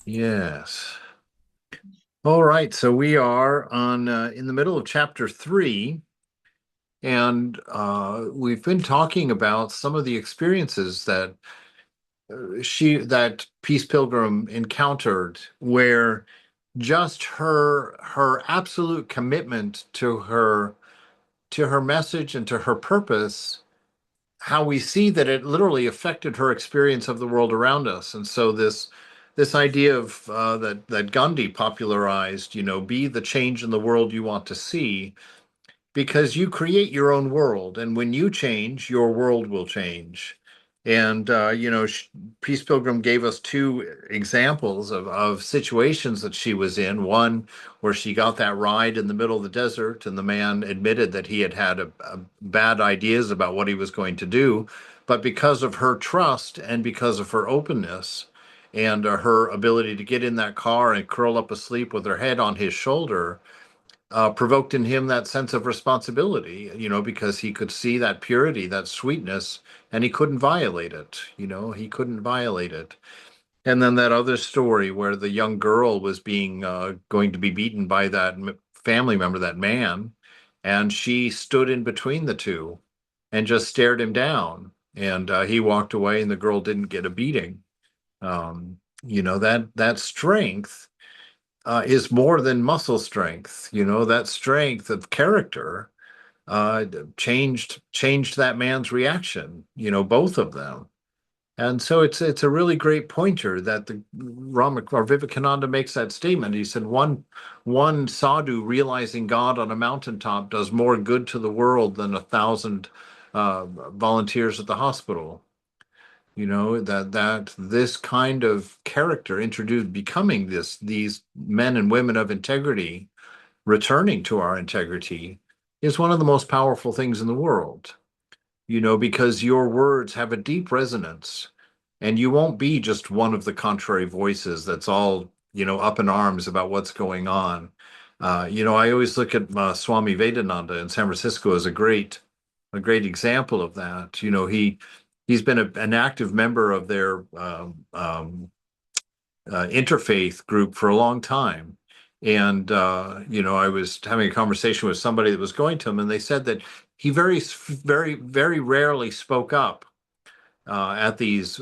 Yes. All right. So we are on in the middle of chapter three, and we've been talking about some of the experiences that that Peace Pilgrim encountered, where just her absolute commitment to her message and to her purpose, how we see that it literally affected her experience of the world around us. And so this idea of that Gandhi popularized, be the change in the world you want to see, because you create your own world, and when you change, your world will change. And Peace Pilgrim gave us two examples of situations that she was in. One where she got that ride in the middle of the desert, and the man admitted that he had a bad ideas about what he was going to do, but because of her trust and because of her openness and her ability to get in that car and curl up asleep with her head on his shoulder, provoked in him that sense of responsibility, because he could see that purity, that sweetness, and he couldn't violate it. He couldn't violate it. And then that other story where the young girl was being going to be beaten by that family member, that man, and she stood in between the two and just stared him down. And he walked away, and the girl didn't get a beating. That strength is more than muscle strength. That strength of character uh, changed that man's reaction. Both of them. And so it's a really great pointer that the Rama or Vivekananda makes that statement. He said one sadhu realizing God on a mountaintop does more good to the world than 1,000 volunteers at the hospital. That this kind of character introduced, becoming these men and women of integrity, returning to our integrity, is one of the most powerful things in the world. Because your words have a deep resonance, and you won't be just one of the contrary voices that's all up in arms about what's going on. I always look at Swami Vedananda in San Francisco as a great example of that. He's been an active member of their interfaith group for a long time. And I was having a conversation with somebody that was going to him, and they said that he very, very rarely spoke up at these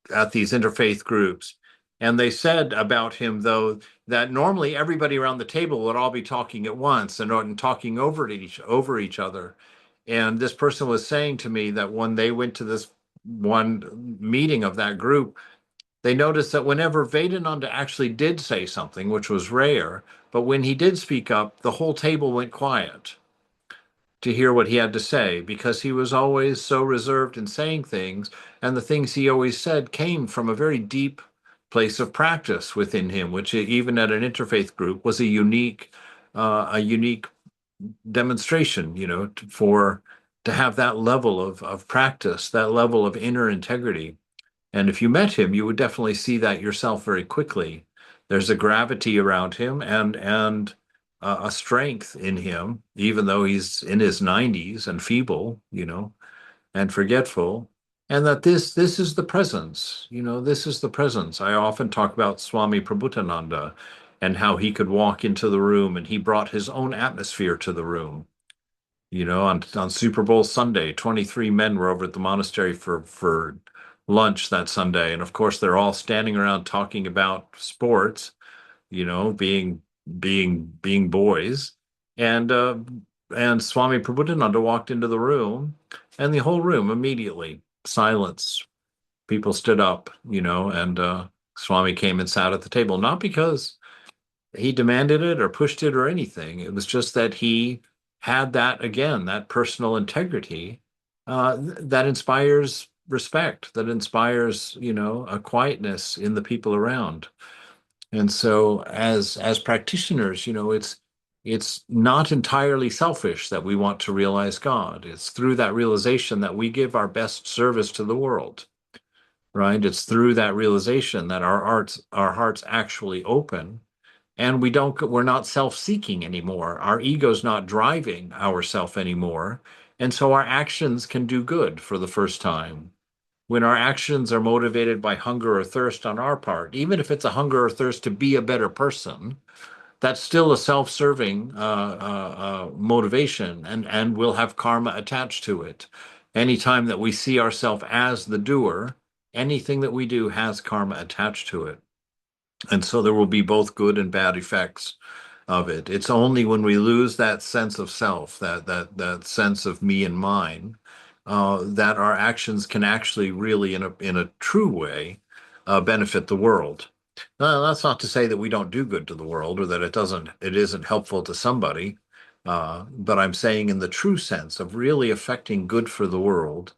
interfaith groups. And they said about him, though, that normally everybody around the table would all be talking at once and talking over each other. And this person was saying to me that when they went to this one meeting of that group, they noticed that whenever Vedananda actually did say something, which was rare, but when he did speak up, the whole table went quiet to hear what he had to say, because he was always so reserved in saying things, and the things he always said came from a very deep place of practice within him, which even at an interfaith group was a unique demonstration, to have that level of practice, that level of inner integrity. And if you met him, you would definitely see that yourself very quickly. There's a gravity around him and a strength in him, even though he's in his 90s and feeble, and forgetful. And that this is the presence, this is the presence. I often talk about Swami Prabhutananda and how he could walk into the room and he brought his own atmosphere to the room. On Super Bowl Sunday, 23 men were over at the monastery for lunch that Sunday. And of course, they're all standing around talking about sports, being boys. And and Swami Prabhupada walked into the room, and the whole room immediately silence. People stood up, and Swami came and sat at the table, not because he demanded it or pushed it or anything. It was just that he had that, again, that personal integrity that inspires respect, that inspires, a quietness in the people around. And so as practitioners, it's not entirely selfish that we want to realize God. It's through that realization that we give our best service to the world, right? It's through that realization that our hearts actually open, and we're not self-seeking anymore. Our ego's not driving our self anymore. And so our actions can do good for the first time. when our actions are motivated by hunger or thirst on our part, even if it's a hunger or thirst to be a better person, that's still a self-serving motivation, and will have karma attached to it. Anytime that we see ourselves as the doer, anything that we do has karma attached to it. And so there will be both good and bad effects of it. It's only when we lose that sense of self, that sense of me and mine, that our actions can actually really, in a true way, benefit the world. That's not to say that we don't do good to the world or that it isn't helpful to somebody. But I'm saying in the true sense of really affecting good for the world,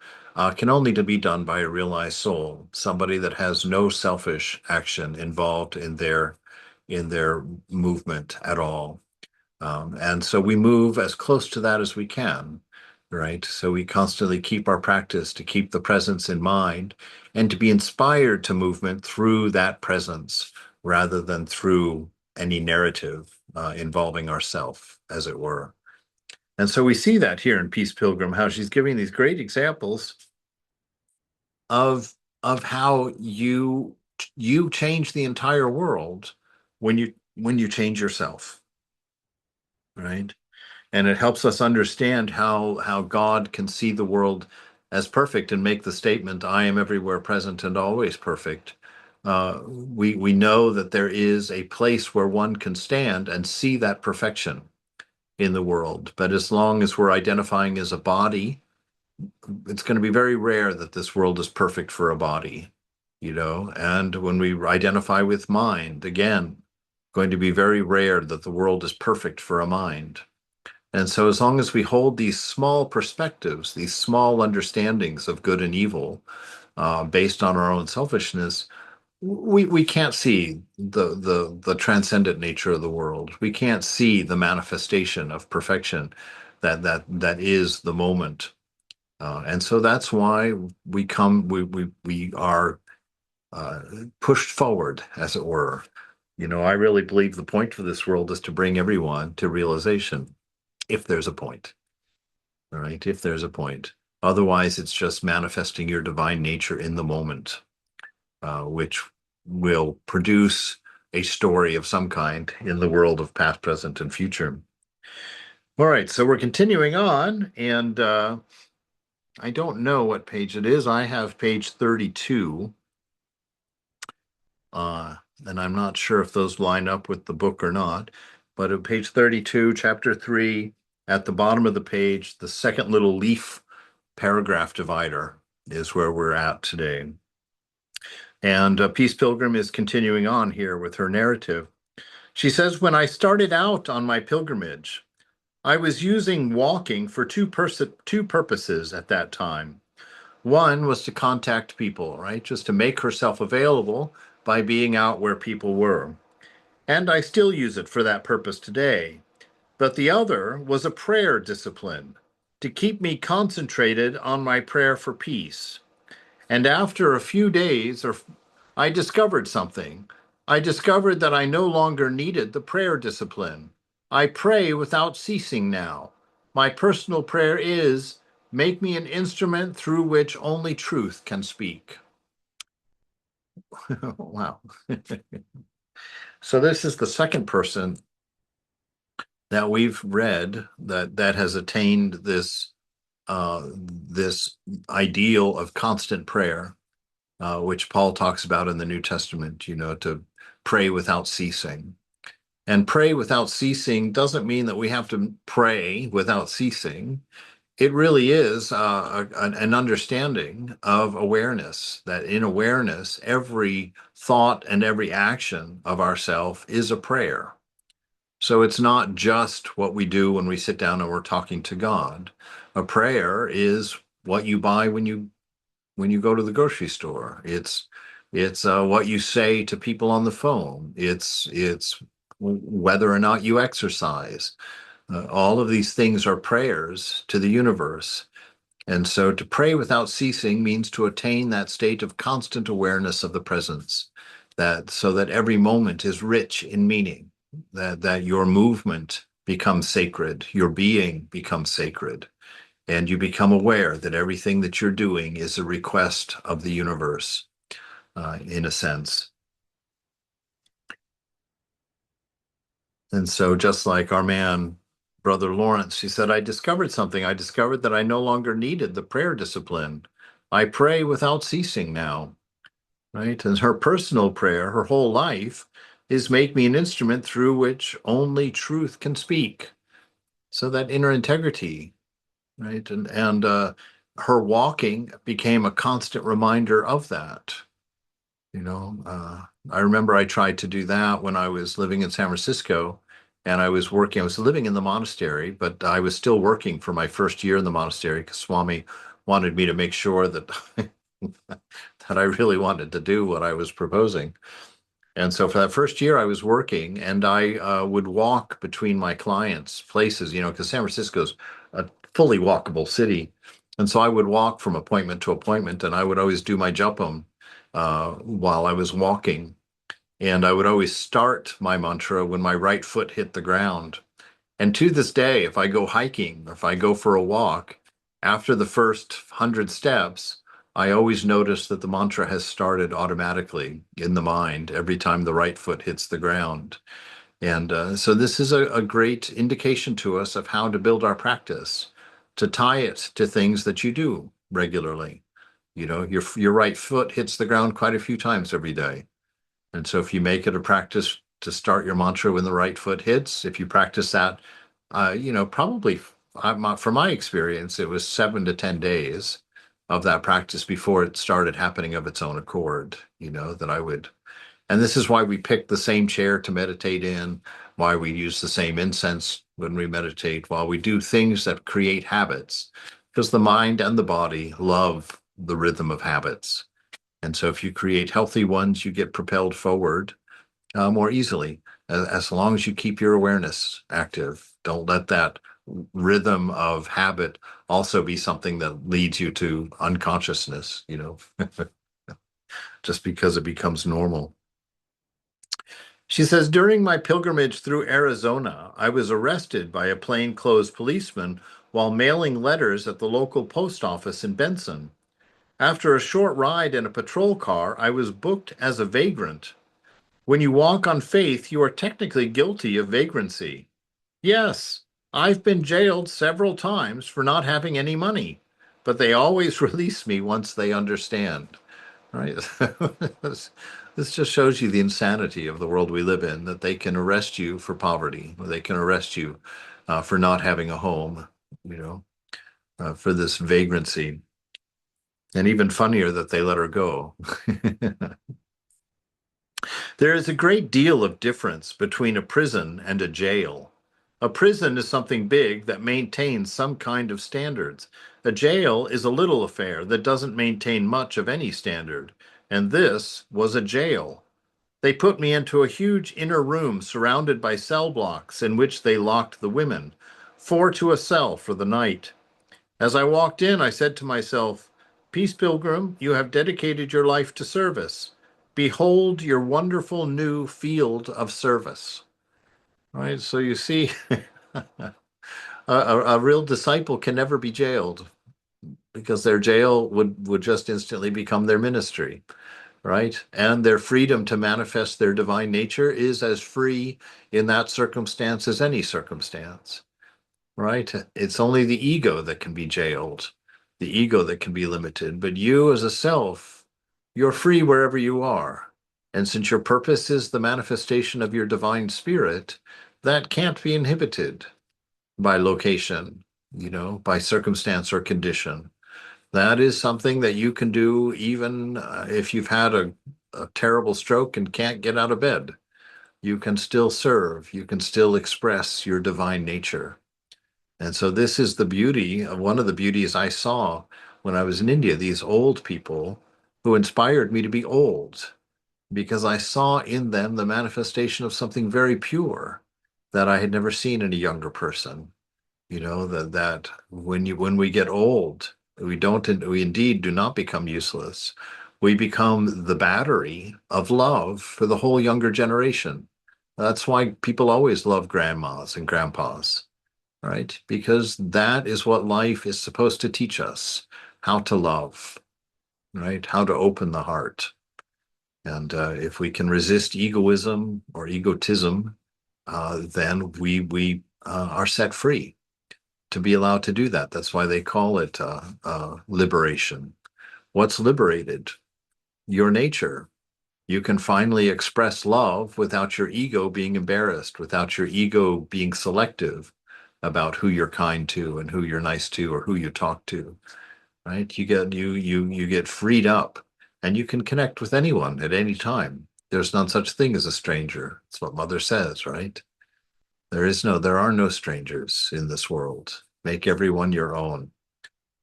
can only to be done by a realized soul, somebody that has no selfish action involved in their movement at all. And so we move as close to that as we can, right? So we constantly keep our practice to keep the presence in mind and to be inspired to movement through that presence rather than through any narrative involving ourself, as it were. And so we see that here in Peace Pilgrim, how she's giving these great examples of how you change the entire world when you change yourself, right? And it helps us understand how God can see the world as perfect and make the statement, "I am everywhere present and always perfect." We know that there is a place where one can stand and see that perfection in the world. But as long as we're identifying as a body, it's going to be very rare that this world is perfect for a body, you know. And when we identify with mind, again, going to be very rare that the world is perfect for a mind. And so, as long as we hold these small perspectives, these small understandings of good and evil, based on our own selfishness, we can't see the transcendent nature of the world. We can't see the manifestation of perfection that is the moment. And so that's why we are uh, pushed forward, as it were. You know, I really believe the point for this world is to bring everyone to realization, if there's a point. All right, if there's a point. Otherwise, it's just manifesting your divine nature in the moment, which will produce a story of some kind in the world of past, present, and future. All right, so we're continuing on, and I don't know what page it is. I have page 32, uh, and I'm not sure if those line up with the book or not. But at page 32, chapter 3, at the bottom of the page, the second little leaf paragraph divider is where we're at today. And Peace Pilgrim is continuing on here with her narrative. She says, when I started out on my pilgrimage, I was using walking for two purposes at that time. One was to contact people, right? Just to make herself available by being out where people were. And I still use it for that purpose today. But the other was a prayer discipline to keep me concentrated on my prayer for peace. And after a few days, I discovered something. I discovered that I no longer needed the prayer discipline. I pray without ceasing now. My personal prayer is, make me an instrument through which only truth can speak. Wow. So this is the second person that we've read that has attained this ideal of constant prayer, which Paul talks about in the New Testament, you know, to pray without ceasing. And pray without ceasing doesn't mean that we have to pray without ceasing. It really is an understanding of awareness, that in awareness, every thought and every action of ourself is a prayer. So it's not just what we do when we sit down and we're talking to God. A prayer is what you buy when you go to the grocery store. It's what you say to people on the phone. It's whether or not you exercise. All of these things are prayers to the universe. And so to pray without ceasing means to attain that state of constant awareness of the presence, that so that every moment is rich in meaning, that your movement becomes sacred, your being becomes sacred. and you become aware that everything that you're doing is a request of the universe, in a sense. And so, just like our man, Brother Lawrence, he said, I discovered something. I discovered that I no longer needed the prayer discipline. I pray without ceasing now, right? And her personal prayer, her whole life, is make me an instrument through which only truth can speak. So that inner integrity, right? And her walking became a constant reminder of that. I remember I tried to do that when I was living in San Francisco, and I was working. I was living in the monastery, but I was still working for my first year in the monastery because Swami wanted me to make sure that that I really wanted to do what I was proposing. And so for that first year, I was working, and I would walk between my clients' places, because San Francisco's a fully walkable city. And so I would walk from appointment to appointment, and I would always do my japa while I was walking. And I would always start my mantra when my right foot hit the ground. And to this day, if I go hiking or if I go for a walk, after the first 100 steps, I always notice that the mantra has started automatically in the mind every time the right foot hits the ground. And so this is a great indication to us of how to build our practice, to tie it to things that you do regularly. Your right foot hits the ground quite a few times every day. And so if you make it a practice to start your mantra when the right foot hits, if you practice that, probably from my experience, it was 7 to 10 days of that practice before it started happening of its own accord, that I would. And this is why we pick the same chair to meditate in, why we use the same incense when we meditate, while we do things that create habits, because the mind and the body love the rhythm of habits. And so if you create healthy ones, you get propelled forward more easily, as long as you keep your awareness active. Don't let that rhythm of habit also be something that leads you to unconsciousness, just because it becomes normal. She says, during my pilgrimage through Arizona, I was arrested by a plainclothes policeman while mailing letters at the local post office in Benson. After a short ride in a patrol car, I was booked as a vagrant. When you walk on faith, you are technically guilty of vagrancy. Yes, I've been jailed several times for not having any money, but they always release me once they understand. Right? This just shows you the insanity of the world we live in, that they can arrest you for poverty, or they can arrest you for not having a home, you know, for this vagrancy. And even funnier that they let her go. There is a great deal of difference between a prison and a jail. A prison is something big that maintains some kind of standards. A jail is a little affair that doesn't maintain much of any standard. And this was a jail. They put me into a huge inner room surrounded by cell blocks in which they locked the women, 4 to a cell for the night. As I walked in, I said to myself, Peace Pilgrim, you have dedicated your life to service. Behold your wonderful new field of service. Right? So you see, a real disciple can never be jailed because their jail would just instantly become their ministry, right? And their freedom to manifest their divine nature is as free in that circumstance as any circumstance, right? It's only the ego that can be jailed, the ego that can be limited. But you as a self, you're free wherever you are. And since your purpose is the manifestation of your divine spirit, that can't be inhibited by location, by circumstance or condition. That is something that you can do even if you've had a terrible stroke and can't get out of bed. You can still serve, you can still express your divine nature. And so this is the beauty of one of the beauties I saw when I was in India, these old people who inspired me to be old because I saw in them the manifestation of something very pure that I had never seen in a younger person. That when we get old, we indeed do not become useless. We become the battery of love for the whole younger generation. That's why people always love grandmas and grandpas, right? Because that is what life is supposed to teach us, how to love, right? How to open the heart. And if we can resist egoism or egotism, then we are set free to be allowed to do that. That's why they call it liberation. What's liberated? Your nature. You can finally express love without your ego being embarrassed, without your ego being selective about who you're kind to and who you're nice to or who you talk to, right? You get freed up and you can connect with anyone at any time. There's none such thing as a stranger. That's what Mother says, right? There are no strangers in this world. Make everyone your own.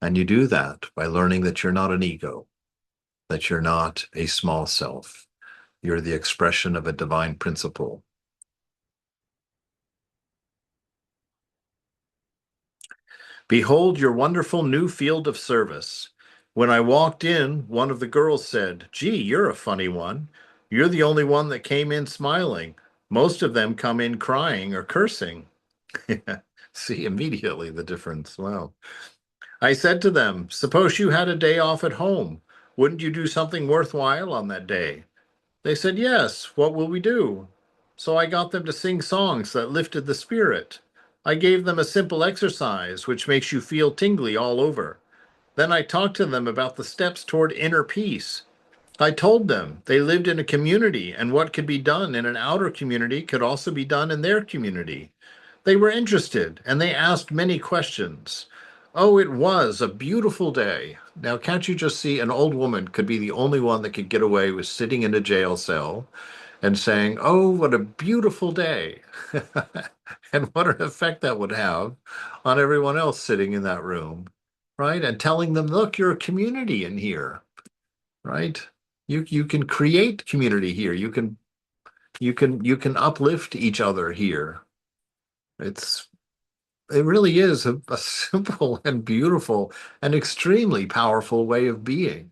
And you do that by learning that you're not an ego, that you're not a small self. You're the expression of a divine principle. Behold your wonderful new field of service. When I walked in, one of the girls said, "Gee, you're a funny one. You're the only one that came in smiling. Most of them come in crying or cursing." See immediately the difference. Wow. I said to them, "Suppose you had a day off at home. Wouldn't you do something worthwhile on that day?" They said, "Yes, what will we do?" So I got them to sing songs that lifted the spirit. I gave them a simple exercise which makes you feel tingly all over. Then I talked to them about the steps toward inner peace. I told them they lived in a community and what could be done in an outer community could also be done in their community. They were interested and they asked many questions. Oh, it was a beautiful day. Now, can't you just see an old woman could be the only one that could get away with sitting in a jail cell and saying, "Oh, what a beautiful day." And what an effect that would have on everyone else sitting in that room, right? And telling them, "Look, you're a community in here, right? You can create community here. You can uplift each other here." It's it really is a simple and beautiful and extremely powerful way of being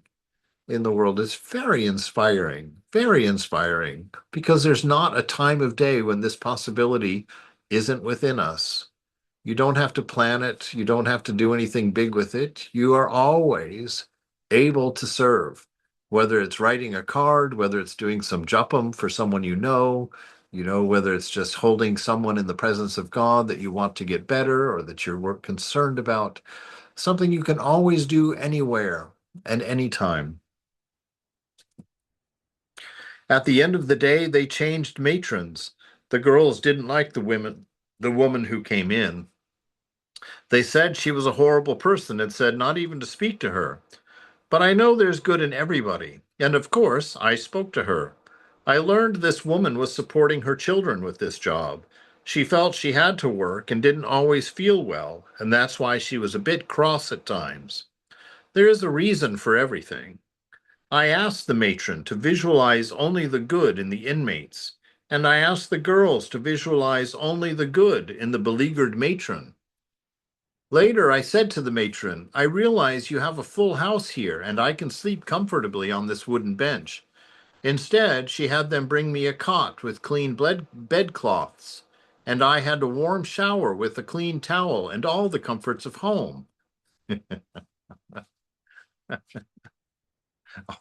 in the world. It's very inspiring, because there's not a time of day when this possibility isn't within us. You don't have to plan it. You don't have to do anything big with it. You are always able to serve, whether it's writing a card, whether it's doing some japam for someone whether it's just holding someone in the presence of God that you want to get better or that you're concerned about, something you can always do anywhere and anytime. At the end of the day, they changed matrons. The girls didn't like the woman who came in. They said she was a horrible person and said not even to speak to her. But I know there's good in everybody, and of course, I spoke to her. I learned this woman was supporting her children with this job. She felt she had to work and didn't always feel well, and that's why she was a bit cross at times. There is a reason for everything. I asked the matron to visualize only the good in the inmates, and I asked the girls to visualize only the good in the beleaguered matron. Later, I said to the matron, "I realize you have a full house here, and I can sleep comfortably on this wooden bench." Instead, she had them bring me a cot with clean bedcloths, and I had a warm shower with a clean towel and all the comforts of home.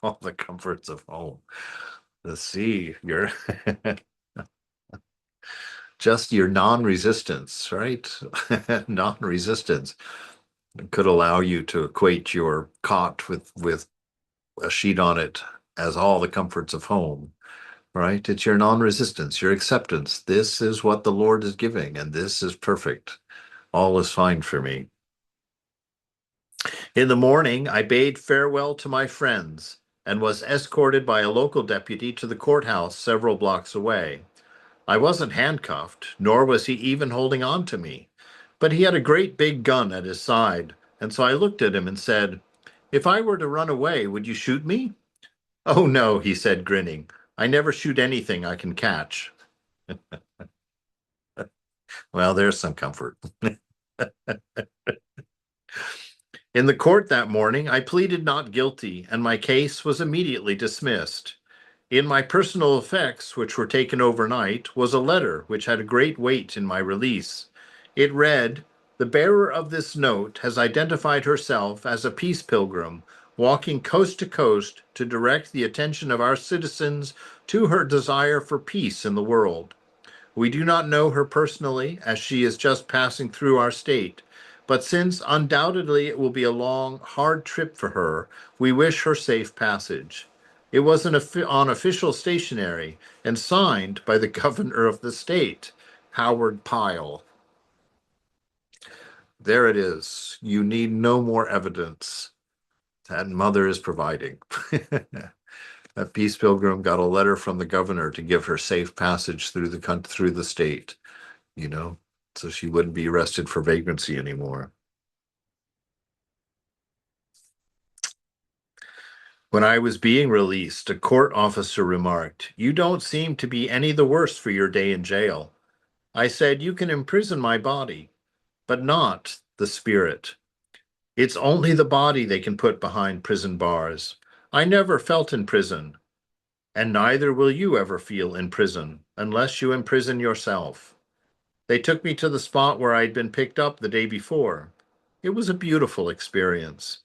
All the comforts of home. The sea, you're just your non-resistance, right? Non-resistance could allow you to equate your cot with a sheet on it as all the comforts of home, right? It's your non-resistance, your acceptance. This is what the Lord is giving, and this is perfect. All is fine for me. In the morning, I bade farewell to my friends and was escorted by a local deputy to the courthouse several blocks away. I wasn't handcuffed, nor was he even holding on to me, but he had a great big gun at his side, and so I looked at him and said, "If I were to run away, would you shoot me?" "Oh, no," he said, grinning. "I never shoot anything I can catch." Well, there's some comfort. In the court that morning, I pleaded not guilty, and my case was immediately dismissed. In my personal effects, which were taken overnight, was a letter which had a great weight in my release. It read, The bearer of this note has identified herself as a peace pilgrim, walking coast to coast to direct the attention of our citizens to her desire for peace in the world. We do not know her personally, as she is just passing through our state, but since undoubtedly it will be a long, hard trip for her, we wish her safe passage. It was on official stationery and signed by the governor of the state, Howard Pyle. There it is. You need no more evidence. That mother is providing. That Peace Pilgrim got a letter from the governor to give her safe passage through the state, you know, so she wouldn't be arrested for vagrancy anymore. When I was being released, a court officer remarked, "You don't seem to be any the worse for your day in jail." I said, "You can imprison my body, but not the spirit. It's only the body they can put behind prison bars. I never felt in prison, and neither will you ever feel in prison unless you imprison yourself." They took me to the spot where I'd been picked up the day before. It was a beautiful experience.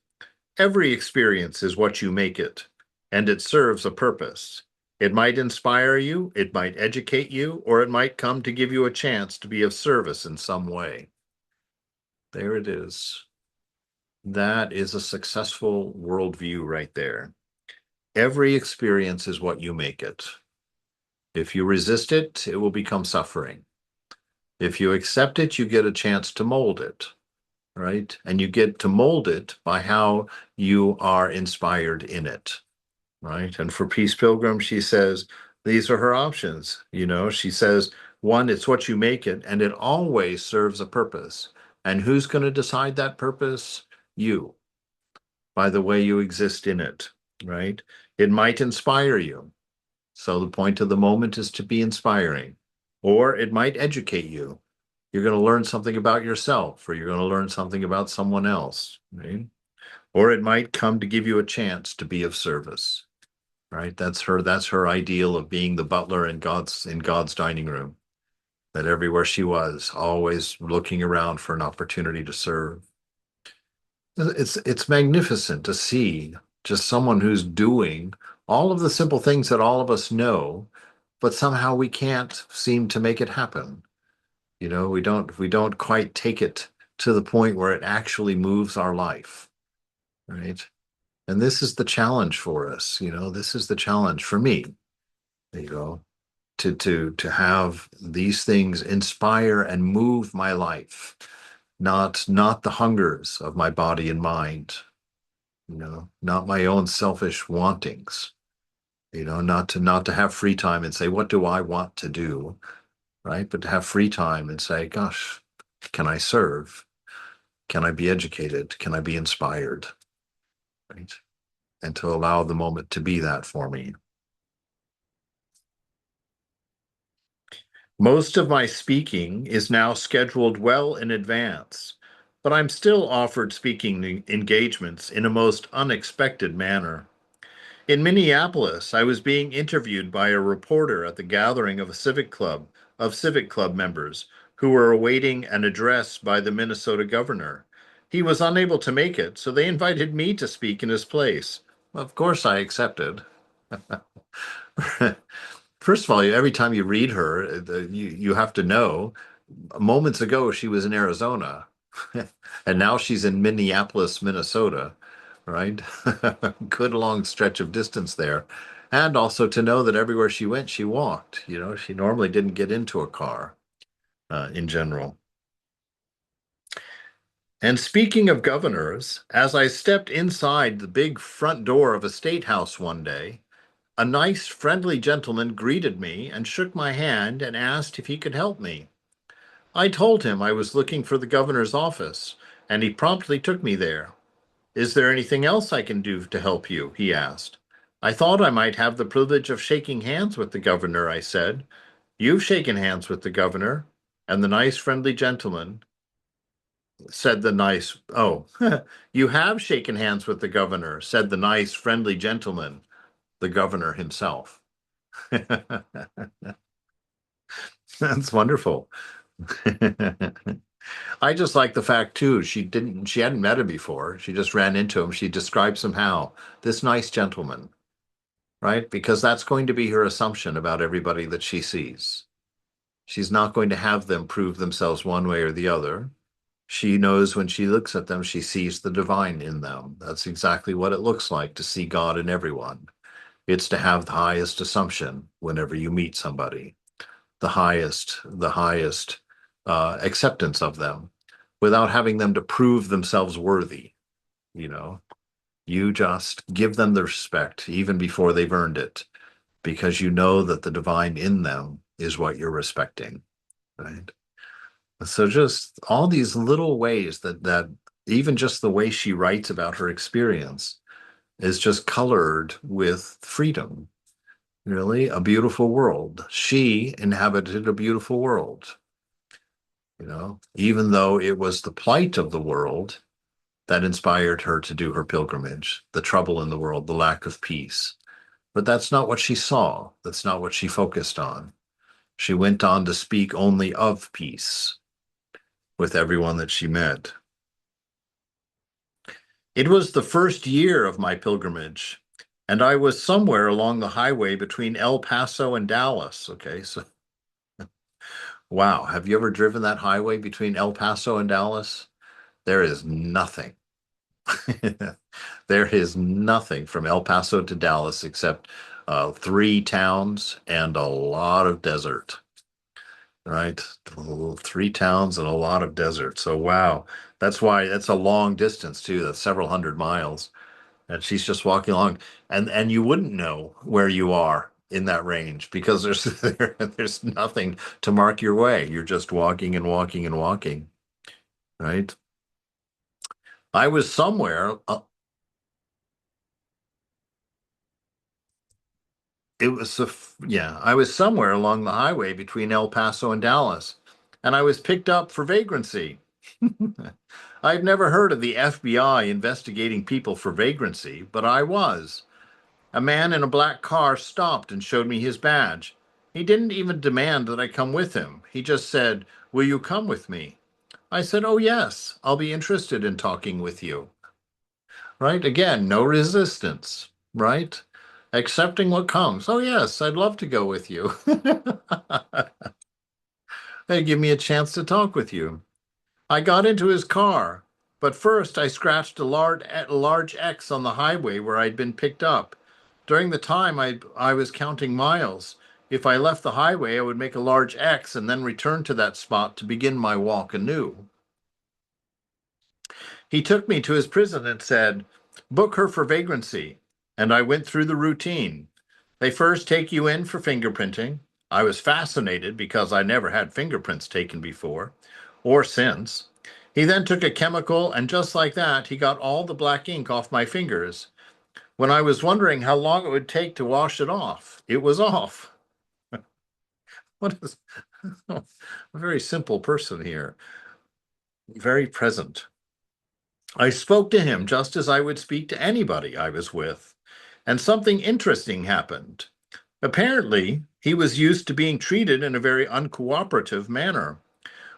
Every experience is what you make it, and it serves a purpose. It might inspire you, it might educate you, or it might come to give you a chance to be of service in some way. There it is. That is a successful worldview right there. Every experience is what you make it. If you resist it, it will become suffering. If you accept it, you get a chance to mold it, right? And you get to mold it by how you are inspired in it, right? And for Peace Pilgrim, she says, these are her options. She says, one, it's what you make it, and it always serves a purpose. And who's going to decide that purpose? You, by the way you exist in it, right? It might inspire you. So the point of the moment is to be inspiring, or it might educate you. You're going to learn something about yourself, or you're going to learn something about someone else, right? Or it might come to give you a chance to be of service, right? That's her ideal of being the butler in God's dining room. That everywhere she was, always looking around for an opportunity to serve. It's magnificent to see just someone who's doing all of the simple things that all of us know, but somehow we can't seem to make it happen. We don't quite take it to the point where it actually moves our life, right? And this is the challenge for us. This is the challenge for me, you know, to have these things inspire and move my life, not the hungers of my body and mind, not my own selfish wantings, not to have free time and say, what do I want to do? Right? But to have free time and say, gosh, can I serve? Can I be educated? Can I be inspired? Right? And to allow the moment to be that for me. Most of my speaking is now scheduled well in advance, but I'm still offered speaking engagements in a most unexpected manner. In Minneapolis, I was being interviewed by a reporter at the gathering of civic club members who were awaiting an address by the Minnesota governor. He was unable to make it, so they invited me to speak in his place. Of course, I accepted. First of all, every time you read her, you have to know moments ago she was in Arizona, and now she's in Minneapolis, Minnesota, right? Good long stretch of distance there. And also to know that everywhere she went, she walked. She normally didn't get into a car in general. And speaking of governors, as I stepped inside the big front door of a state house one day, a nice, friendly gentleman greeted me and shook my hand and asked if he could help me. I told him I was looking for the governor's office, and he promptly took me there. "Is there anything else I can do to help you?" he asked. "I thought I might have the privilege of shaking hands with the governor," I said. "You've shaken hands with the governor." And the nice, friendly gentleman said the nice, "Oh, you have shaken hands with the governor," said the nice, friendly gentleman, the governor himself. That's wonderful. I just like the fact too, she hadn't met him before. She just ran into him. She describes him how this nice gentleman, right? Because that's going to be her assumption about everybody that she sees. She's not going to have them prove themselves one way or the other. She knows when she looks at them, she sees the divine in them. That's exactly what it looks like to see God in everyone. It's to have the highest assumption whenever you meet somebody, the highest acceptance of them without having them to prove themselves worthy. You know, you just give them the respect even before they've earned it because you know that the divine in them is what you're respecting, right? So just all these little ways that even just the way she writes about her experience is just colored with freedom. Really, a beautiful world. She inhabited a beautiful world, even though it was the plight of the world that inspired her to do her pilgrimage, the trouble in the world, the lack of peace. But that's not what she saw. That's not what she focused on. She went on to speak only of peace with everyone that she met. It was the first year of my pilgrimage, and I was somewhere along the highway between El Paso and Dallas. Okay, so wow, have you ever driven that highway between El Paso and Dallas? There is nothing. There is nothing from El Paso to Dallas except three towns and a lot of desert, right? Three towns and a lot of desert. So, wow, that's why that's a long distance too. That's several hundred miles. And she's just walking along, and you wouldn't know where you are in that range because there's nothing to mark your way. You're just walking and walking and walking, right? I was somewhere. Yeah, I was somewhere along the highway between El Paso and Dallas, and I was picked up for vagrancy. I've never heard of the FBI investigating people for vagrancy, but I was. A man in a black car stopped and showed me his badge. He didn't even demand that I come with him. He just said, "Will you come with me?" I said, "Oh, yes, I'll be interested in talking with you." Right? Again, no resistance, right? Accepting what comes. Oh, yes, I'd love to go with you. Hey, give me a chance to talk with you. I got into his car, but first I scratched a large X on the highway where I'd been picked up. During the time I was counting miles. If I left the highway, I would make a large X and then return to that spot to begin my walk anew. He took me to his prison and said, "Book her for vagrancy." And I went through the routine. They first take you in for fingerprinting. I was fascinated because I never had fingerprints taken before or since. He then took a chemical, and just like that, he got all the black ink off my fingers. When I was wondering how long it would take to wash it off, it was off. What is a very simple person here, very present. I spoke to him just as I would speak to anybody I was with, and something interesting happened. Apparently, he was used to being treated in a very uncooperative manner.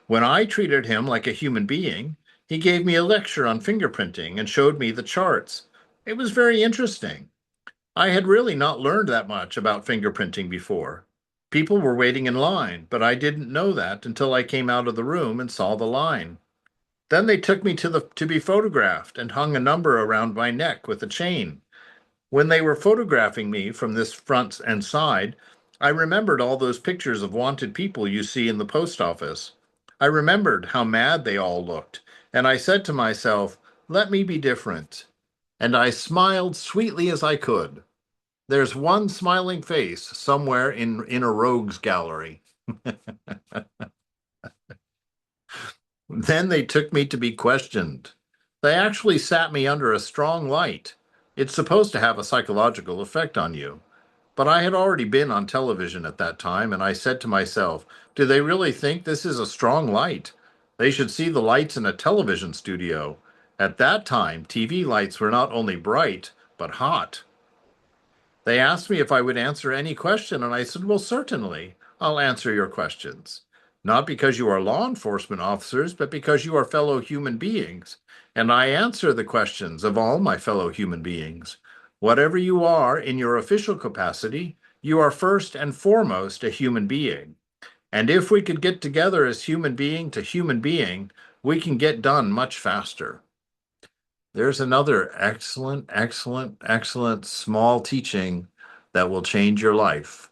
When I treated him like a human being, he gave me a lecture on fingerprinting and showed me the charts. It was very interesting. I had really not learned that much about fingerprinting before. People were waiting in line, but I didn't know that until I came out of the room and saw the line. Then they took me to be photographed and hung a number around my neck with a chain. When they were photographing me from this front and side, I remembered all those pictures of wanted people you see in the post office. I remembered how mad they all looked, and I said to myself, "Let me be different." And I smiled sweetly as I could. There's one smiling face somewhere in a rogues gallery. Then they took me to be questioned. They actually sat me under a strong light. It's supposed to have a psychological effect on you. But I had already been on television at that time, and I said to myself, do they really think this is a strong light? They should see the lights in a television studio. At that time, TV lights were not only bright, but hot. They asked me if I would answer any question, and I said, well, certainly, I'll answer your questions. not because you are law enforcement officers, but because you are fellow human beings. And I answer the questions of all my fellow human beings. Whatever you are in your official capacity, you are first and foremost a human being. And if we could get together as human being to human being, we can get done much faster. There's another excellent, excellent, excellent small teaching that will change your life.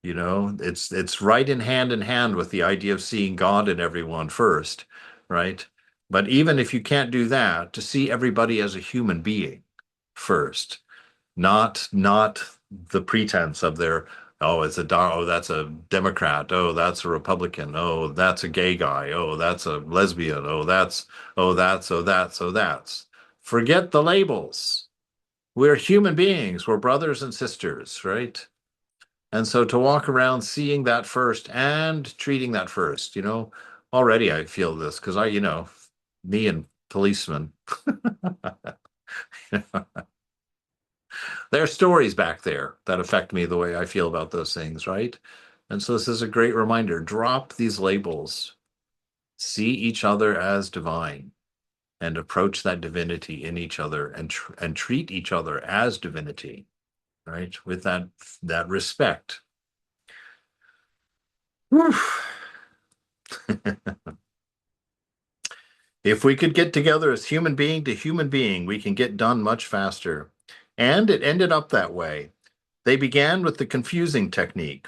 You know, it's right in hand with the idea of seeing God in everyone first, right? But even if you can't do that, to see everybody as a human being first, not the pretense of their, oh, that's a Democrat, oh, that's a Republican, oh, that's a gay guy, oh, that's a lesbian, oh, that's. Forget the labels. We're human beings, we're brothers and sisters, right? And so to walk around seeing that first and treating that first, already I feel this because me and policemen, there are stories back there that affect me the way I feel about those things, right? And so this is a great reminder. Drop these labels, see each other as divine, and approach that divinity in each other and treat each other as divinity, right? With that respect. Whew. If we could get together as human being to human being, we can get done much faster. And it ended up that way. They began with the confusing technique.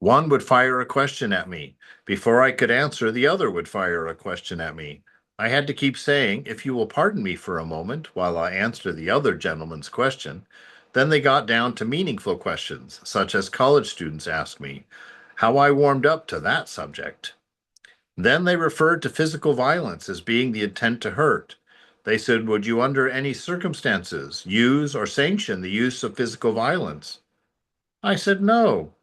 One would fire a question at me. Before I could answer, the other would fire a question at me. I had to keep saying, if you will pardon me for a moment while I answer the other gentleman's question. Then they got down to meaningful questions, such as college students ask me, how I warmed up to that subject. Then they referred to physical violence as being the intent to hurt. They said, would you under any circumstances use or sanction the use of physical violence? I said, no.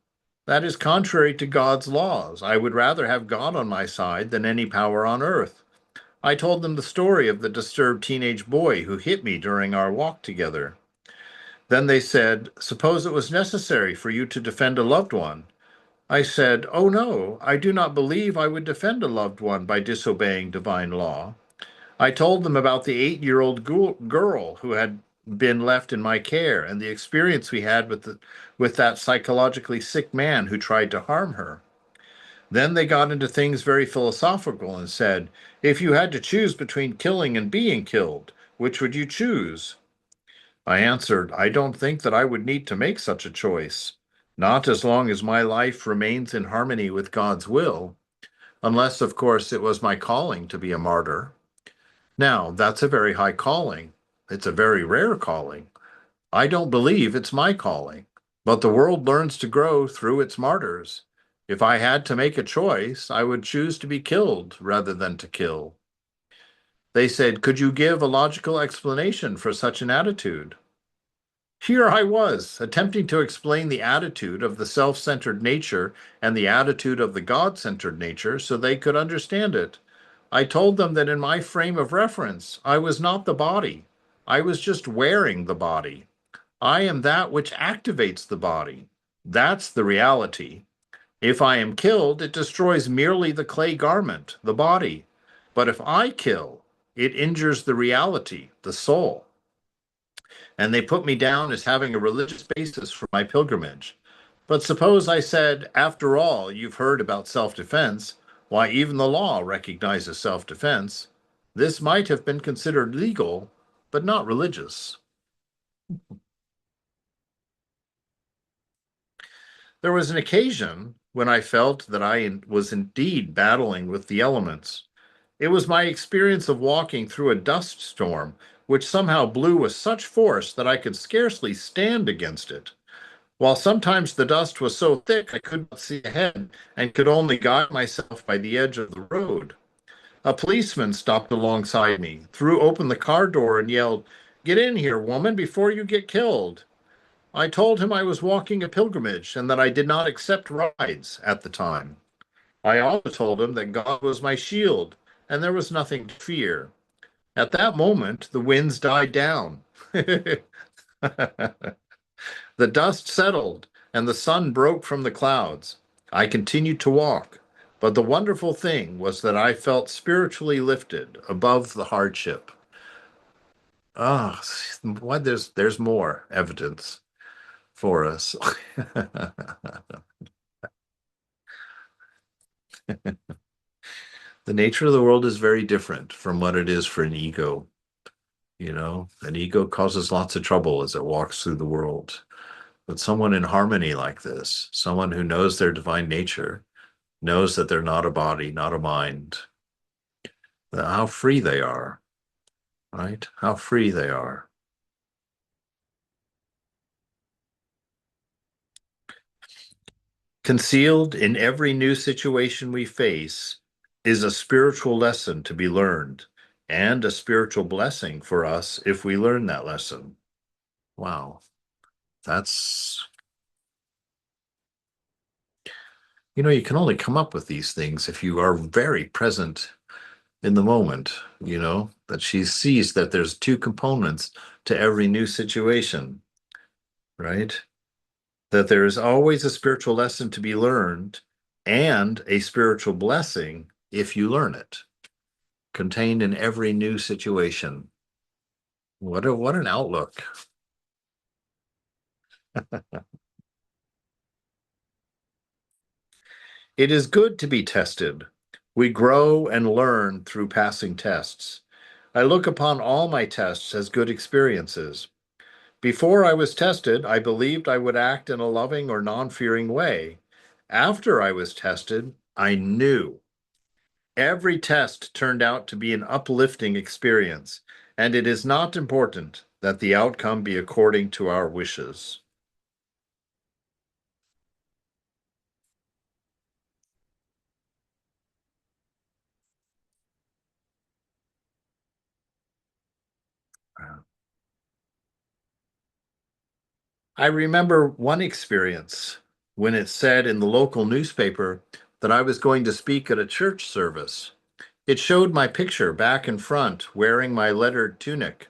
That is contrary to God's laws. I would rather have God on my side than any power on earth. I told them the story of the disturbed teenage boy who hit me during our walk together. Then they said, suppose it was necessary for you to defend a loved one. I said, oh no, I do not believe I would defend a loved one by disobeying divine law. I told them about the 8-year-old girl who had been left in my care and the experience we had with that psychologically sick man who tried to harm her. Then they got into things very philosophical and said, if you had to choose between killing and being killed, which would you choose? I answered, I don't think that I would need to make such a choice. Not as long as my life remains in harmony with God's will, unless, of course, it was my calling to be a martyr. Now, that's a very high calling. It's a very rare calling. I don't believe it's my calling, but the world learns to grow through its martyrs. If I had to make a choice, I would choose to be killed rather than to kill. They said, could you give a logical explanation for such an attitude? Here I was, attempting to explain the attitude of the self-centered nature and the attitude of the God-centered nature so they could understand it. I told them that in my frame of reference, I was not the body. I was just wearing the body. I am that which activates the body. That's the reality. If I am killed, it destroys merely the clay garment, the body. But if I kill, it injures the reality, the soul. And they put me down as having a religious basis for my pilgrimage. But suppose I said, after all, you've heard about self-defense. Why, even the law recognizes self-defense. This might have been considered legal, but not religious. There was an occasion when I felt that I was indeed battling with the elements. It was my experience of walking through a dust storm, which somehow blew with such force that I could scarcely stand against it. While sometimes the dust was so thick I could not see ahead and could only guide myself by the edge of the road. A policeman stopped alongside me, threw open the car door, and yelled, get in here, woman, before you get killed. I told him I was walking a pilgrimage and that I did not accept rides at the time. I also told him that God was my shield and there was nothing to fear. At that moment, the winds died down. The dust settled and the sun broke from the clouds. I continued to walk. But the wonderful thing was that I felt spiritually lifted above the hardship. Ah, what there's more evidence for us. The nature of the world is very different from what it is for an ego. An ego causes lots of trouble as it walks through the world. But someone in harmony like this, someone who knows their divine nature, knows that they're not a body, not a mind, how free they are, right? How free they are. Concealed in every new situation we face is a spiritual lesson to be learned and a spiritual blessing for us if we learn that lesson. Wow. That's, you can only come up with these things if you are very present in the moment, that she sees that there's two components to every new situation, right? That there is always a spiritual lesson to be learned and a spiritual blessing if you learn it, contained in every new situation. What an outlook. It is good to be tested. We grow and learn through passing tests. I look upon all my tests as good experiences. Before I was tested, I believed I would act in a loving or non-fearing way. After I was tested, I knew. Every test turned out to be an uplifting experience, and it is not important that the outcome be according to our wishes. I remember one experience when it said in the local newspaper that I was going to speak at a church service. It showed my picture back and front wearing my lettered tunic.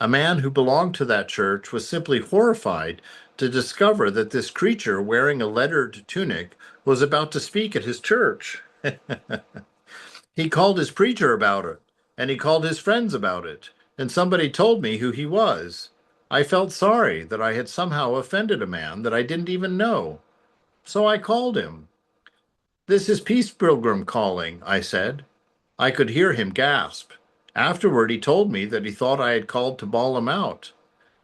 A man who belonged to that church was simply horrified to discover that this creature wearing a lettered tunic was about to speak at his church. He called his preacher about it, and he called his friends about it, and somebody told me who he was. I felt sorry that I had somehow offended a man that I didn't even know. So I called him. "This is Peace Pilgrim calling," I said. I could hear him gasp. Afterward, he told me that he thought I had called to bawl him out.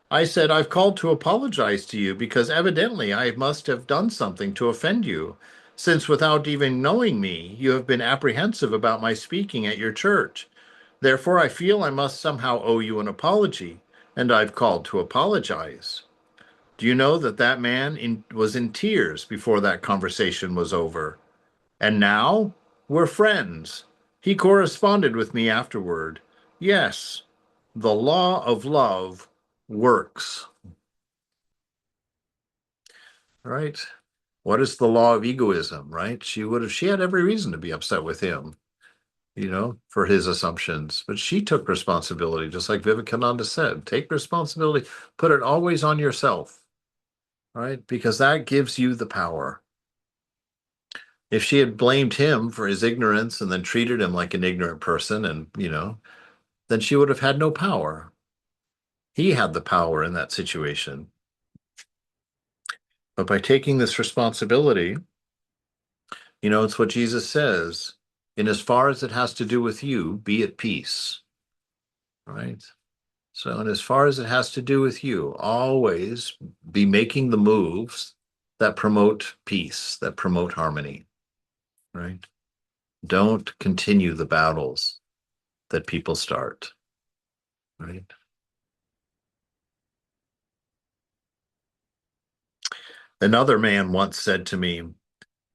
I said, "I've called to apologize to you because evidently I must have done something to offend you, since without even knowing me, you have been apprehensive about my speaking at your church. Therefore, I feel I must somehow owe you an apology, and I've called to apologize." Do you know that that man was in tears before that conversation was over? And now we're friends. He corresponded with me afterward. Yes, the law of love works, right? What is the law of egoism, right? She had every reason to be upset with him, for his assumptions, but she took responsibility, just like Vivekananda said. Take responsibility, put it always on yourself, right? Because that gives you the power. If she had blamed him for his ignorance and then treated him like an ignorant person and, then she would have had no power. He had the power in that situation. But by taking this responsibility, it's what Jesus says, in as far as it has to do with you, be at peace, right? So, in as far as it has to do with you, always be making the moves that promote peace, that promote harmony, right? Don't continue the battles that people start, right? Another man once said to me,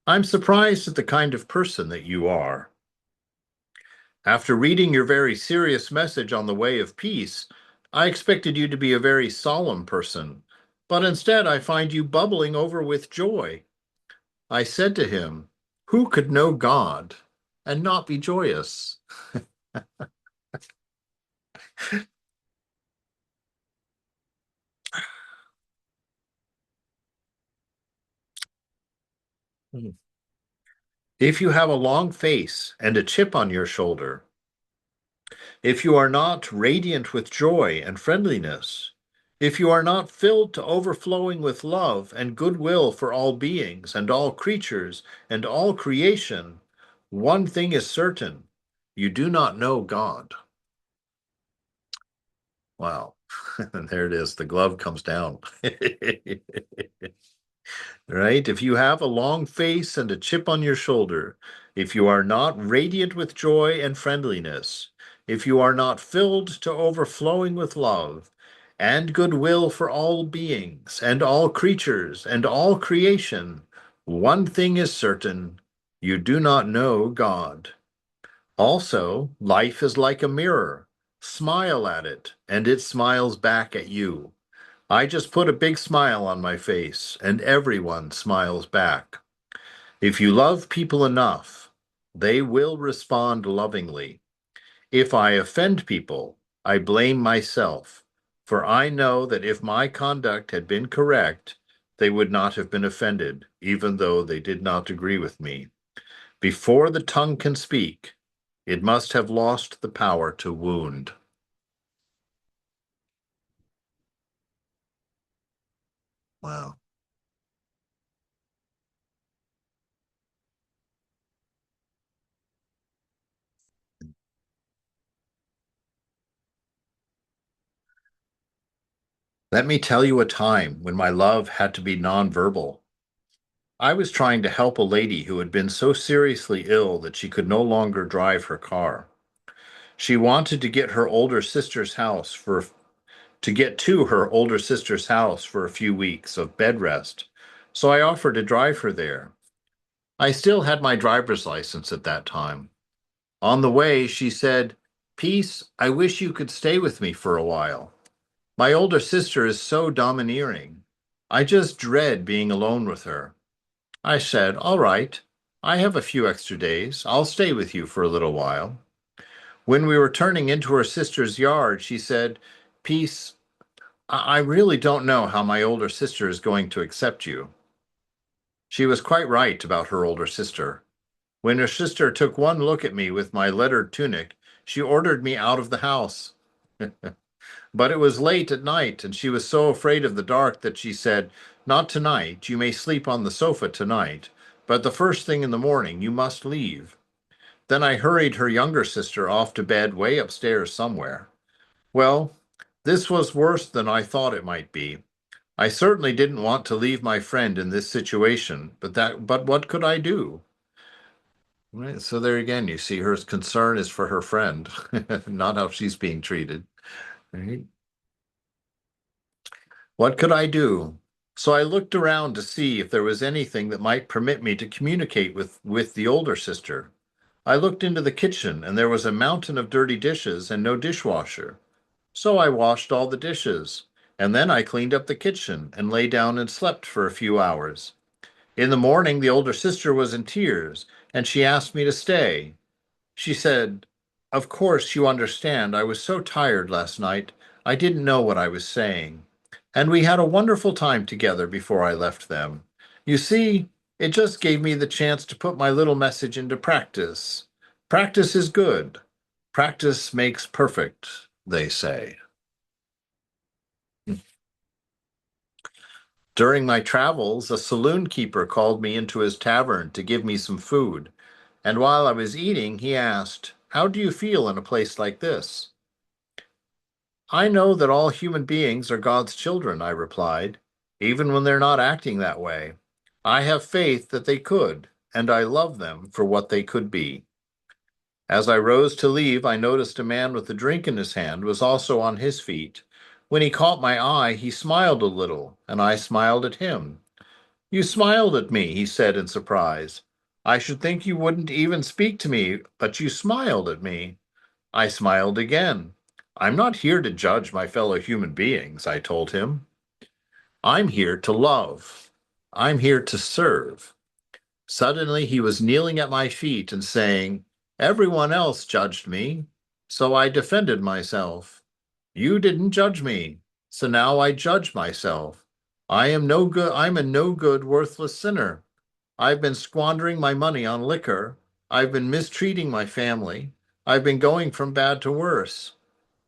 "I'm surprised at the kind of person that you are. After reading your very serious message on the way of peace, I expected you to be a very solemn person, but instead I find you bubbling over with joy." I said to him, "Who could know God and not be joyous?" If you have a long face and a chip on your shoulder, if you are not radiant with joy and friendliness, if you are not filled to overflowing with love and goodwill for all beings and all creatures and all creation, one thing is certain, you do not know God. Wow. And there it is. The glove comes down. Right? If you have a long face and a chip on your shoulder, if you are not radiant with joy and friendliness, if you are not filled to overflowing with love and goodwill for all beings and all creatures and all creation, one thing is certain, you do not know God. Also, life is like a mirror. Smile at it, and it smiles back at you. I just put a big smile on my face, and everyone smiles back. If you love people enough, they will respond lovingly. If I offend people, I blame myself, for I know that if my conduct had been correct, they would not have been offended, even though they did not agree with me. Before the tongue can speak, it must have lost the power to wound. Wow. Let me tell you a time when my love had to be nonverbal. I was trying to help a lady who had been so seriously ill that she could no longer drive her car. She wanted to get her older sister's house for to get to her older sister's house for a few weeks of bed rest. So I offered to drive her there. I still had my driver's license at that time. On the way, she said, "Peace, I wish you could stay with me for a while. My older sister is so domineering. I just dread being alone with her." I said, "All right. I have a few extra days. I'll stay with you for a little while." When we were turning into her sister's yard, she said, "Peace, I really don't know how my older sister is going to accept you." She was quite right about her older sister. When her sister took one look at me with my lettered tunic, she ordered me out of the house. But it was late at night, and she was so afraid of the dark that she said, "Not tonight. You may sleep on the sofa tonight, but the first thing in the morning you must leave." Then I hurried her younger sister off to bed way upstairs somewhere. Well, this was worse than I thought it might be. I certainly didn't want to leave my friend in this situation, but what could I do? Right, so there again, you see her concern is for her friend, not how she's being treated. Right? What could I do? So I looked around to see if there was anything that might permit me to communicate with the older sister. I looked into the kitchen, and there was a mountain of dirty dishes and no dishwasher. So I washed all the dishes, and then I cleaned up the kitchen and lay down and slept for a few hours. In the morning, the older sister was in tears, and she asked me to stay. She said, "Of course, you understand, I was so tired last night, I didn't know what I was saying." And we had a wonderful time together before I left them. You see, it just gave me the chance to put my little message into practice. Practice is good. Practice makes perfect, they say. During my travels, a saloon keeper called me into his tavern to give me some food. And while I was eating, he asked, "How do you feel in a place like this?" "I know that all human beings are God's children," I replied, "even when they're not acting that way. I have faith that they could, and I love them for what they could be." As I rose to leave, I noticed a man with a drink in his hand was also on his feet. When he caught my eye, he smiled a little, and I smiled at him. "You smiled at me," he said in surprise. "I should think you wouldn't even speak to me, but you smiled at me." I smiled again. "I'm not here to judge my fellow human beings," I told him. "I'm here to love. I'm here to serve." Suddenly he was kneeling at my feet and saying, "Everyone else judged me, so I defended myself. You didn't judge me, so now I judge myself. I'm a no good, worthless sinner. I've been squandering my money on liquor. I've been mistreating my family. I've been going from bad to worse.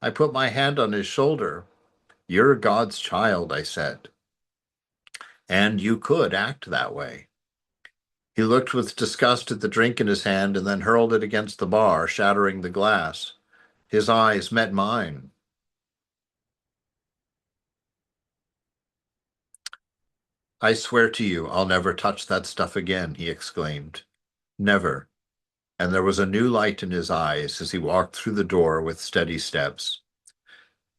I put my hand on his shoulder. You're God's child, I said, and you could act that way. He looked with disgust at the drink in his hand and then hurled it against the bar, shattering the glass. His eyes met mine. I swear to you, I'll never touch that stuff again, he exclaimed. Never. And there was a new light in his eyes as he walked through the door with steady steps.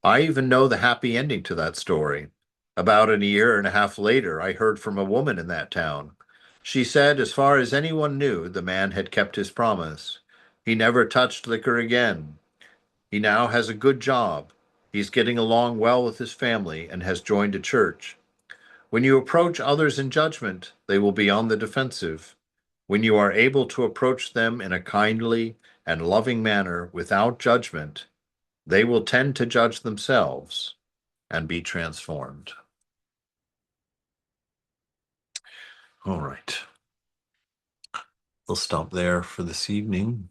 I even know the happy ending to that story. About a year and a half later, I heard from a woman in that town. She said, as far as anyone knew, the man had kept his promise. He never touched liquor again. He now has a good job. He's getting along well with his family and has joined a church. When you approach others in judgment, they will be on the defensive. When you are able to approach them in a kindly and loving manner without judgment, they will tend to judge themselves and be transformed. All right. We'll stop there for this evening.